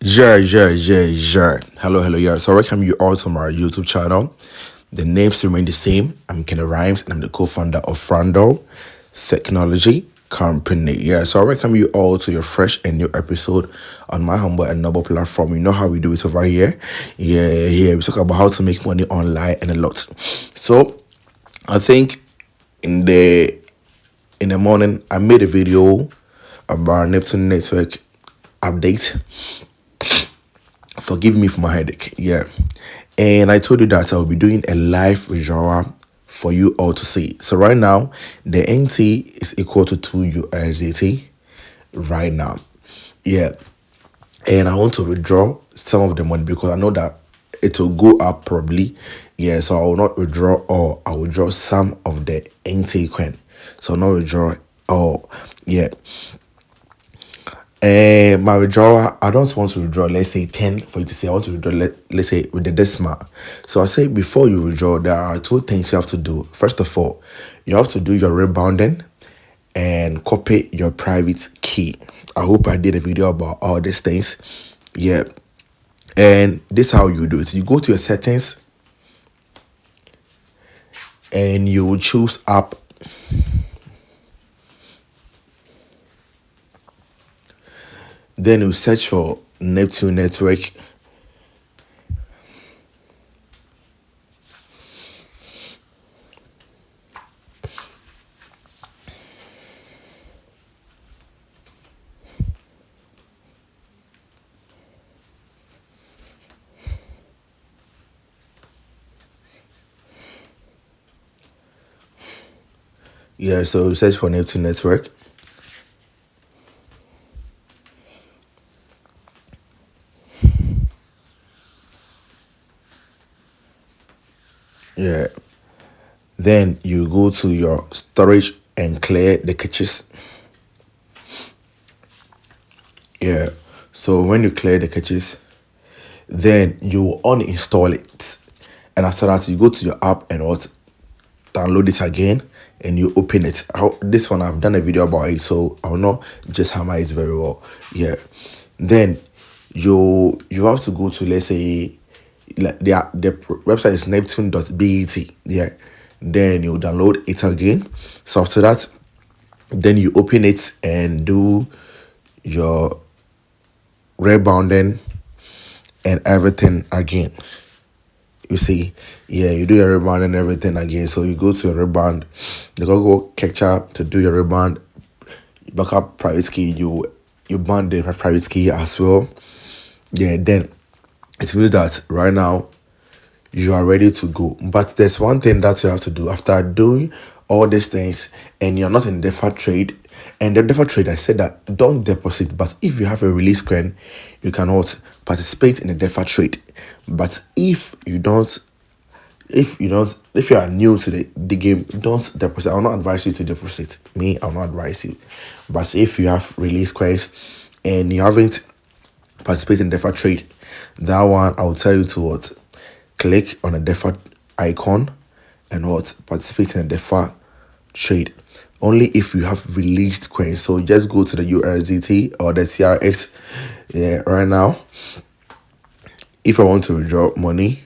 Yeah. Hello, yeah. So welcome you all to my YouTube channel. The names remain the same. I'm Kenny Rhymes and I'm the co-founder of Frando Technology Company. Yeah, so I welcome you all to your fresh and new episode on my humble and noble platform. You know how we do it over here. Yeah. We talk about how to make money online and a lot. So I think in the in the morning I made a video about Neptune Network update. Forgive me for my headache. Yeah. And I told you that I'll be doing a live withdrawal for you all to see. So right now, the NT is equal to 2 USDT right now. Yeah. And I want to withdraw some of the money because I know that it will go up probably. Yeah. So I will not withdraw all. I will withdraw some of the NT coin. So not withdraw all. Yeah. My withdrawal, I don't want to withdraw, let's say 10 for you to say. I want to withdraw, let's say with the decimal. So I say before you withdraw, there are two things you have to do. First of all, you have to do your rebounding and copy your private key. I hope I did a video about all these things. Yeah. And this is how you do it. You go to your settings and you will choose app. Then you search for Neptune Network. Yeah, so you search for Neptune Network. Yeah. Then you go to your storage and clear the caches. Yeah. So when you clear the caches, then you uninstall it. And after that, you go to your app and download it again and you open it. This one I've done a video about it, so I'll not just hammer it very well. Yeah. Then you have to go to, let's say, like the website is neptune.bet. Yeah. Then you download it again. So after that, then you open it and do your rebounding and everything again. You see, yeah, you do your rebound and everything again. So you go to your rebound, you go capture to do your rebound, backup private key, you band the private key as well. Yeah, then it means that right now you are ready to go. But there's one thing that you have to do after doing all these things and you're not in DeFi trade. And the DeFi trade, I said that don't deposit, but if you have a release coin, you cannot participate in the DeFi trade. But if you are new to the game, don't deposit. I will not advise you to deposit. I will not advise you. But if you have release coins and you haven't participated in DeFi trade, that one I will tell you to click on the DeFi icon and participate in a DeFi trade. Only if you have released coins. So just go to the USDT or the CRX. Yeah, right now. If I want to withdraw money,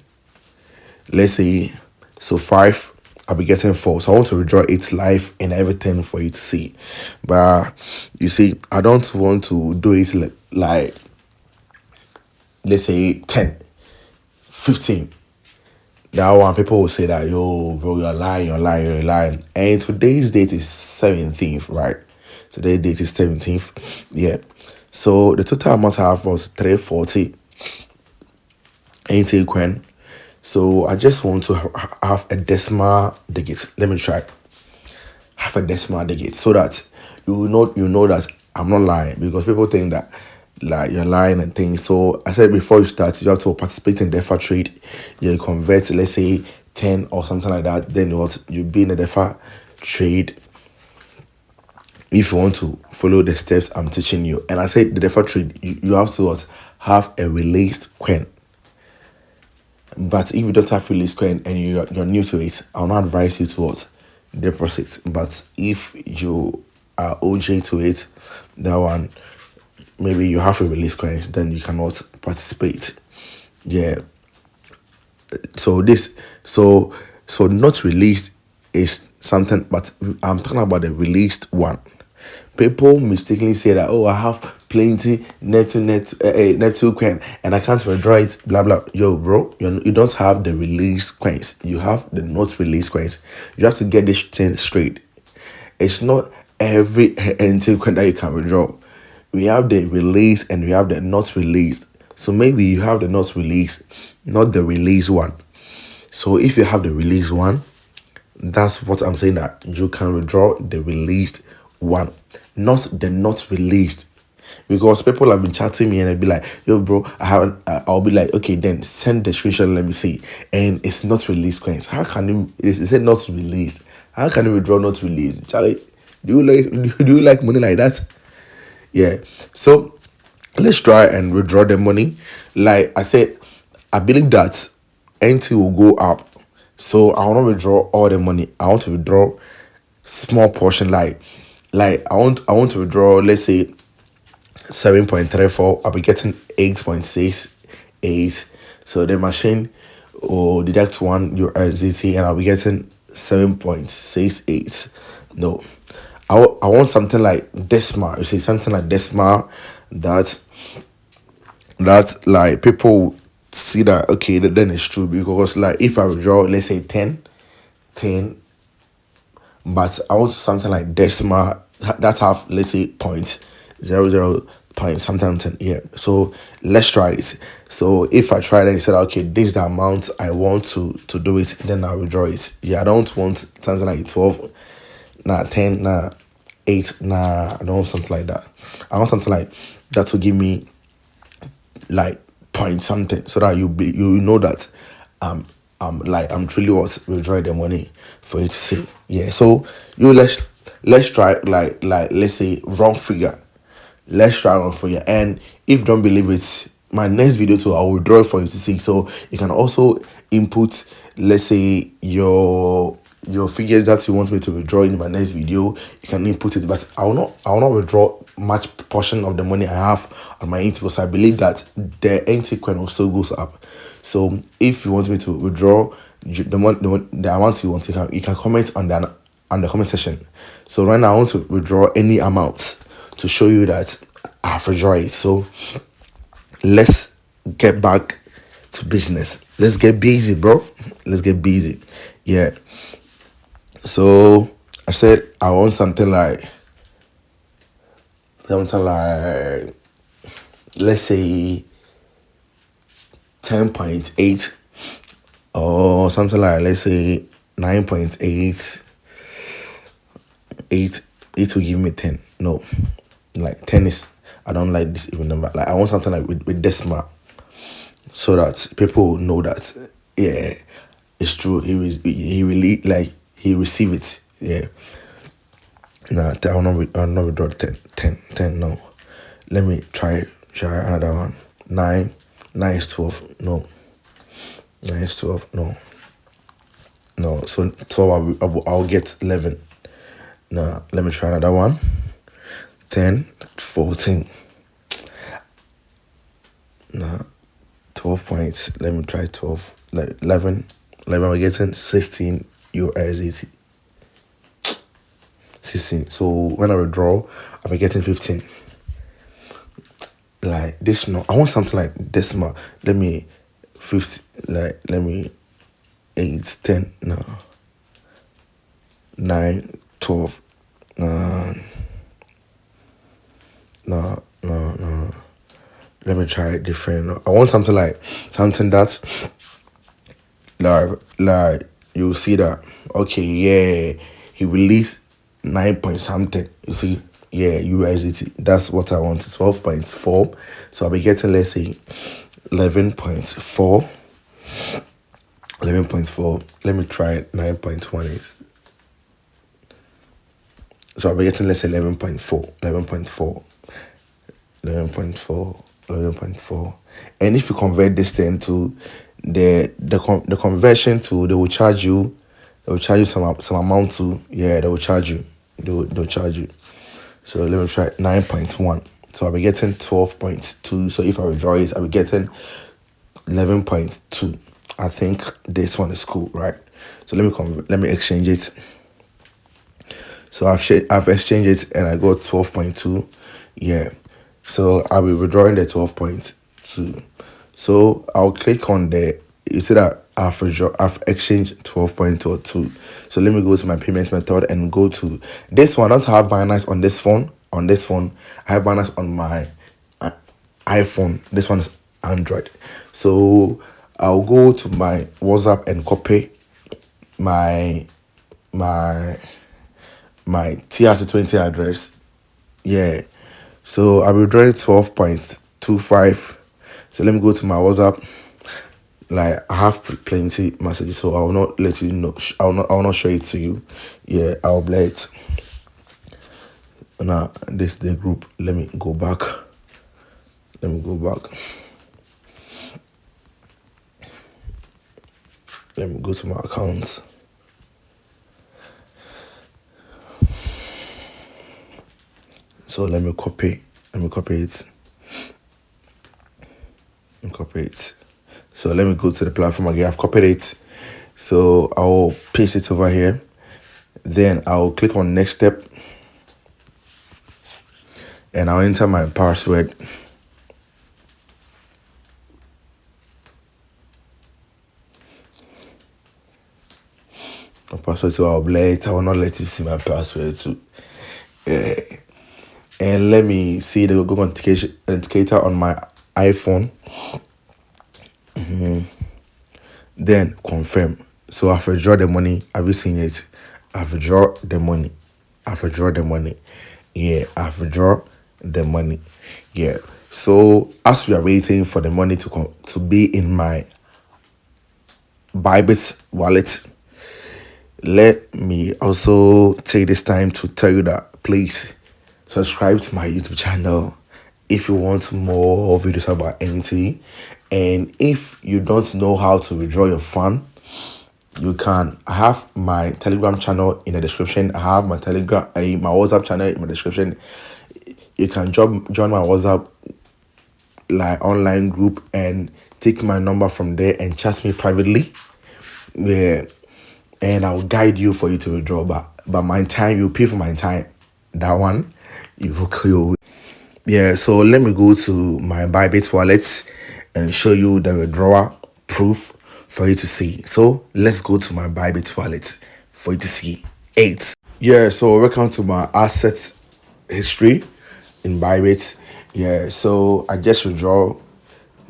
let's say, so 5, I'll be getting 4. So I want to withdraw it live and everything for you to see. But you see, I don't want to do it like let's say 10, 15. That one, people will say that, yo, bro, you're lying. And today's date is 17th, right? Today's date is 17th. Yeah. So the total amount I have was 340 NT coin. So I just want to have a decimal digit. Let me try. Have a decimal digit so that you know that I'm not lying, because people think that like you're lying and things. So I said before you start, you have to participate in DeFi trade. You convert, let's say 10 or something like that. Then you be in a DeFi trade if you want to follow the steps I'm teaching you. And I said the DeFi trade, you have to have a released coin. But if you don't have released coin and you're new to it, I'll not advise you to deposit. But if you are OJ to it, that one maybe you have a release coin, then you cannot participate. Yeah. So this, so not released is something, but I'm talking about the released one. People mistakenly say that, oh, I have plenty Neptune coin and I can't withdraw it, blah blah. Yo, bro, you don't have the released coins. You have the not released coins. You have to get this thing straight. It's not every NT coin that you can withdraw. We have the release and we have the not released. So maybe you have the not released, not the release one. So if you have the release one, that's what I'm saying, that you can withdraw the released one, not the not released. Because people have been chatting me and they'll be like, yo, bro, I haven't, I'll be like, okay, then send the screenshot, let me see. And it's not released coins. How can you, it said not released. How can you withdraw not released? Charlie, do you like money like that? Yeah. So let's try and withdraw the money. Like I said, I believe that NT will go up. So I want to withdraw all the money. I want to withdraw small portion. Like I want to withdraw, let's say 7.34. I'll be getting 8.68. So the machine will deduct $1 and I'll be getting 7.68. No. I want something like decimal. You see, something like decimal that like people see that, okay, then it's true. Because like if I withdraw, let's say 10, but I want something like decimal that have, let's say, 0.00 point something 10. Yeah. So let's try it. So if I try, then you said, okay, this is the amount I want to do it, then I'll withdraw it. Yeah, I don't want something like 12, 10, 8, I don't want something like that. I want something like that to give me like point something, so that you know that I'm truly withdrawing the money for you to see. Yeah. So let's try like let's say wrong figure. Let's try wrong figure. And if you don't believe it, my next video too, I'll withdraw it for you to see. So you can also input, let's say, your figures that you want me to withdraw in my next video. You can input it, but I will not withdraw much portion of the money I have on my NT, because I believe that the NT coin will still goes up. So if you want me to withdraw the amount you want, you can comment on the comment section. So right now I want to withdraw any amount to show you that I've withdrawn it. So let's get back to business. Let's get busy, bro. Let's get busy. Yeah. So I said I want something like let's say 10.8 or something like, let's say 9.8. 8 will give me 10. No, like 10 is, I don't like this even number. Like I want something like with decimal, so that people will know that, yeah, it's true. He really, like, he received it. Yeah. Nah, I will not withdraw 10. No. Let me try another one. 9 is 12. No. 9 is 12. No. So 12, I'll get 11. Nah, let me try another one. 10, 14. Nah, 12 points. Let me try 12. Like 11. We're getting 16 USDT. 16. So when I withdraw, I'll be getting 15. Like this, no. I want something like decimal. Let me 50. Like let me 8, 10. No. 9, 12. No. Let me try it different. I want something like that, like you see that, okay, yeah, he released 9 point something. You see, yeah, USDT. That's what I want. 12.4. So I'll be getting, let's say, 11.4. 11.4. Let me try 9.1. So I'll be getting, let's say, 11.4. 11.4. And if you convert this thing to the conversion to, they will charge you some amount to, yeah, they will charge you. They'll charge you. So let me try 9.1. So I'll be getting 12.2. So if I withdraw it, I'll be getting 11.2. I think this one is cool, right? So let me exchange it. So I've exchanged it and I got 12.2. Yeah. So I'll be withdrawing the 12.2. So I'll click on the, you see that I've exchanged 12.2. So let me go to my payment method and go to this one. I don't have Binance on this phone. On this phone, I have Binance on my iPhone. This one is Android. So I'll go to my WhatsApp and copy my my my TRC20 address. Yeah. So I'll be withdrawing 12.25. So let me go to my WhatsApp. Like I have plenty messages, so I will not let you know. I will not show it to you. Yeah, I'll play it. Now this is the group. Let me go back. Let me go back. Let me go to my accounts. So let me copy it. Let me copy it. So let me go to the platform again. I've copied it. So I'll paste it over here. Then I'll click on next step. And I'll enter my password. My password, so I'll blur it. I will not let you see my password too. And let me see the Google Authenticator on my iPhone. Then confirm. So I've withdrawn the money. Have you seen it? I've withdrawn the money. Yeah, I've withdrawn the money. Yeah. So as we are waiting for the money to be in my Bybit wallet, let me also take this time to tell you that please subscribe to my YouTube channel if you want more videos about NT. And if you don't know how to withdraw your fund, you can. I have my Telegram channel in the description. I have my Telegram, my WhatsApp channel in the description. You can join my WhatsApp like online group and take my number from there and chat me privately. Yeah, and I'll guide you for you to withdraw. But my time, you pay for my time. That one, you. Yeah, so let me go to my Bybit wallet and show you the withdrawal proof for you to see. So let's go to my Bybit wallet for you to see. 8. Yeah, so welcome to my assets history in Bybit. Yeah, so I just withdraw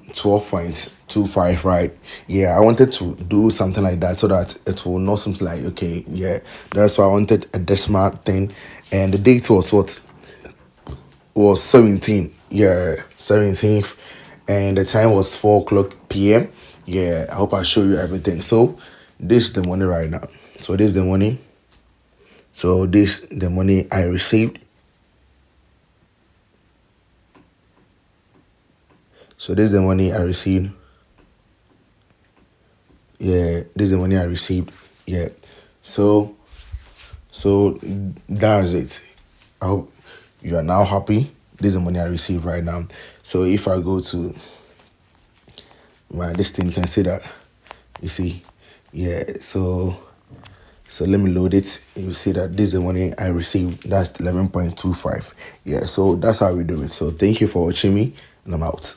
12.25, right? Yeah, I wanted to do something like that so that it will not seem like, okay, yeah, that's why I wanted a decimal thing. And the date was what? Was 17. Yeah, 17th. And the time was 4 o'clock p.m. Yeah, I hope I show you everything. So this is the money right now. So this is the money. So this is the money I received. So this is the money I received. Yeah, this is the money I received. Yeah. So that's it. I hope you are now happy. This is the money I received right now. So if I go to my this thing, you can see that. You see, yeah. So let me load it. You see that this is the money I received. That's 11.25. Yeah. So that's how we do it. So thank you for watching me, and I'm out.